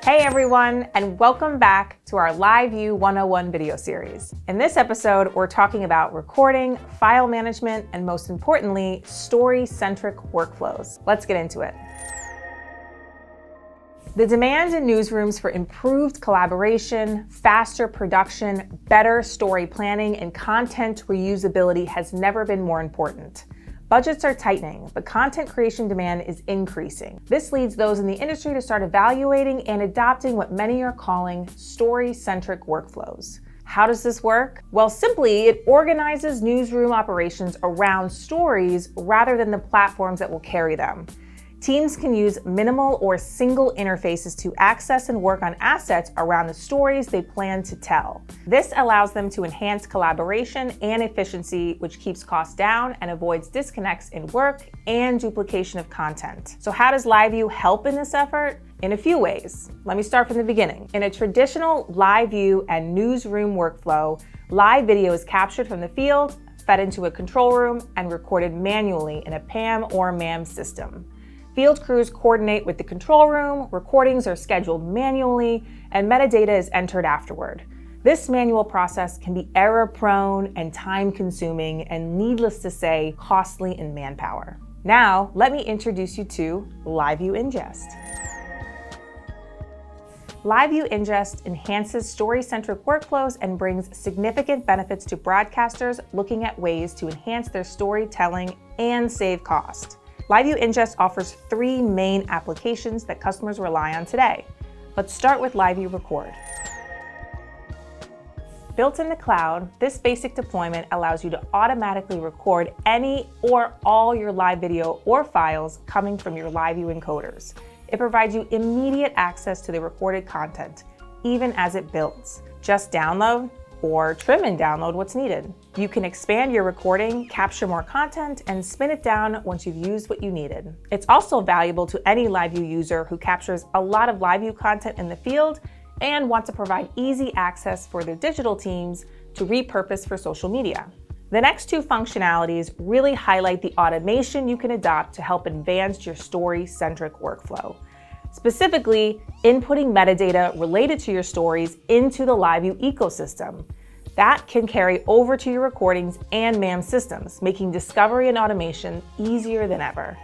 Hey everyone, and welcome back to our LiveU 101 video series. In this episode, we're talking about recording, file management, and most importantly, story-centric workflows. Let's get into it. The demand in newsrooms for improved collaboration, faster production, better story planning, and content reusability has never been more important. Budgets are tightening, but content creation demand is increasing. This leads those in the industry to start evaluating and adopting what many are calling story-centric workflows. How does this work? Well, simply, it organizes newsroom operations around stories rather than the platforms that will carry them. Teams can use minimal or single interfaces to access and work on assets around the stories they plan to tell. This allows them to enhance collaboration and efficiency, which keeps costs down and avoids disconnects in work and duplication of content. So how does LiveU help in this effort? In a few ways. Let me start from the beginning. In a traditional LiveU and newsroom workflow, live video is captured from the field, fed into a control room, and recorded manually in a PAM or MAM system. Field crews coordinate with the control room, recordings are scheduled manually, and metadata is entered afterward. This manual process can be error-prone and time-consuming, and needless to say, costly in manpower. Now, let me introduce you to LiveU Ingest. LiveU Ingest enhances story-centric workflows and brings significant benefits to broadcasters looking at ways to enhance their storytelling and save cost. LiveU Ingest offers three main applications that customers rely on today. Let's start with LiveU Record. Built in the cloud, this basic deployment allows you to automatically record any or all your live video or files coming from your LiveU encoders. It provides you immediate access to the recorded content, even as it builds. Just download or trim and download what's needed. You can expand your recording, capture more content, and spin it down once you've used what you needed. It's also valuable to any LiveU user who captures a lot of LiveU content in the field and wants to provide easy access for their digital teams to repurpose for social media. The next two functionalities really highlight the automation you can adopt to help advance your story-centric workflow. Specifically, inputting metadata related to your stories into the LiveU ecosystem. That can carry over to your recordings and MAM systems, making discovery and automation easier than ever.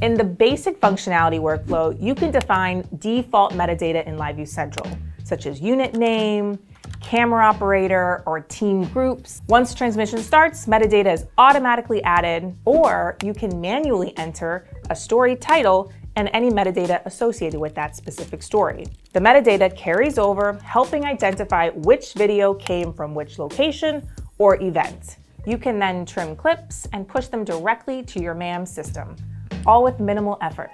In the basic functionality workflow, you can define default metadata in LiveU Central, such as unit name, camera operator, or team groups. Once transmission starts, metadata is automatically added, or you can manually enter a story title and any metadata associated with that specific story. The metadata carries over, helping identify which video came from which location or event. You can then trim clips and push them directly to your MAM system, all with minimal effort.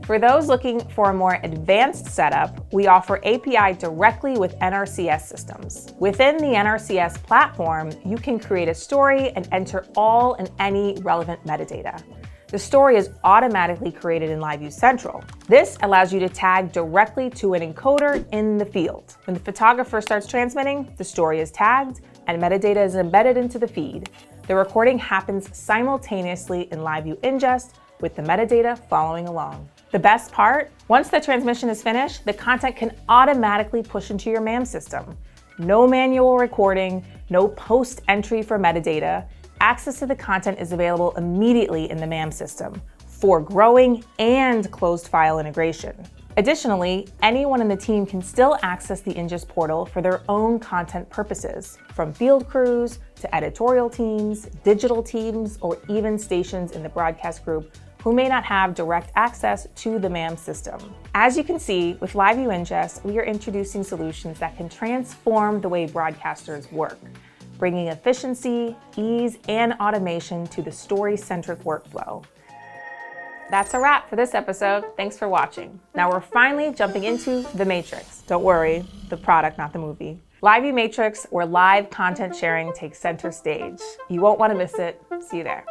For those looking for a more advanced setup, we offer API directly with NRCS systems. Within the NRCS platform, you can create a story and enter all and any relevant metadata. The story is automatically created in LiveU Central. This allows you to tag directly to an encoder in the field. When the photographer starts transmitting, the story is tagged and metadata is embedded into the feed. The recording happens simultaneously in LiveU Ingest with the metadata following along. The best part, once the transmission is finished, the content can automatically push into your MAM system. No manual recording, no post-entry for metadata. Access to the content is available immediately in the MAM system for growing and closed file integration. Additionally, anyone in the team can still access the Ingest portal for their own content purposes, from field crews to editorial teams, digital teams, or even stations in the broadcast group who may not have direct access to the MAM system. As you can see, with LiveU Ingest, we are introducing solutions that can transform the way broadcasters work, bringing efficiency, ease, and automation to the story-centric workflow. That's a wrap for this episode. Thanks for watching. Now we're finally jumping into The Matrix. Don't worry, the product, not the movie. LiveU Matrix, where live content sharing takes center stage. You won't want to miss it. See you there.